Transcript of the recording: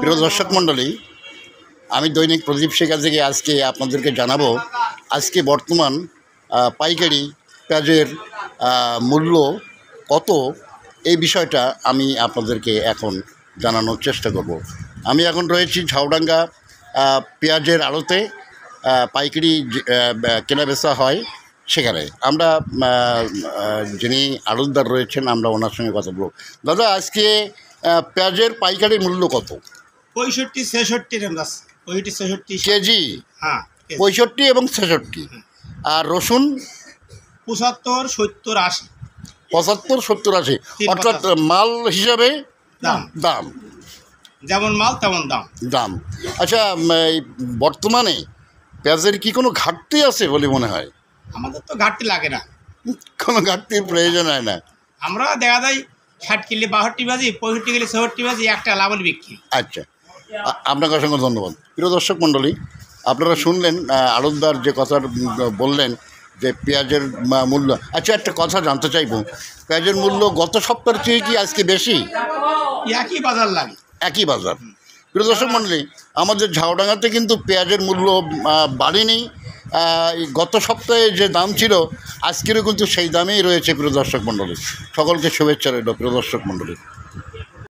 প্রিয় দর্শক মণ্ডলী, আমি দৈনিক প্রদীপ শেখা থেকে আজকে আপনাদেরকে জানাবো আজকে বর্তমান পাইকারি পেঁয়াজের মূল্য কত, এই বিষয়টা আমি আপনাদেরকে এখন জানানোর চেষ্টা করব। আমি এখন রয়েছি ঝাউডাঙ্গা পেঁয়াজের আড়তে, পাইকারি কেনাবেচা হয় সেখানে। আমরা যিনি আড়তদার রয়েছেন আমরা ওনার সঙ্গে কথা বলব। দাদা, আজকে পেঁয়াজের পাইকারি মূল্য কত? 65-66 কেজি? হ্যাঁ, 65 এবং 66। আর রসুন? 75-70-80। 75-70-80, অর্থাৎ মাল হিসাবে দাম যেমন মাল তেমন দাম। আচ্ছা, এই বর্তমানে পেঁয়াজের কি কোনো ঘাটতি আছে বলে মনে হয়? আমাদের তো ঘাটতি লাগে না, কোনো ঘাটতির প্রয়োজন হয় না। আমরা দেখা যায় 60 কিলো 62 বাজি, 65 কিলো 66 বাজি, একটা লাভল বিক্রি। আচ্ছা, আপনাকে অসংখ্য ধন্যবাদ। প্রিয় দর্শক মণ্ডলী, আপনারা শুনলেন আড়তদার যে কথা বললেন যে পেঁয়াজের মূল্য। আচ্ছা, একটা কথা জানতে চাইব, পেঁয়াজের মূল্য গত সপ্তাহের চেয়ে কি আজকে বেশি? একই বাজার লাগে, একই বাজার। প্রিয় দর্শক মণ্ডলী, আমাদের ঝাউডাঙ্গাতে কিন্তু পেঁয়াজের মূল্য বাড়েনি। গত সপ্তাহে যে দাম ছিল আজকেরও কিন্তু সেই দামেই রয়েছে। প্রিয় দর্শক মণ্ডলী, সকলকে শুভেচ্ছা রইল। প্রিয় দর্শক মণ্ডলী।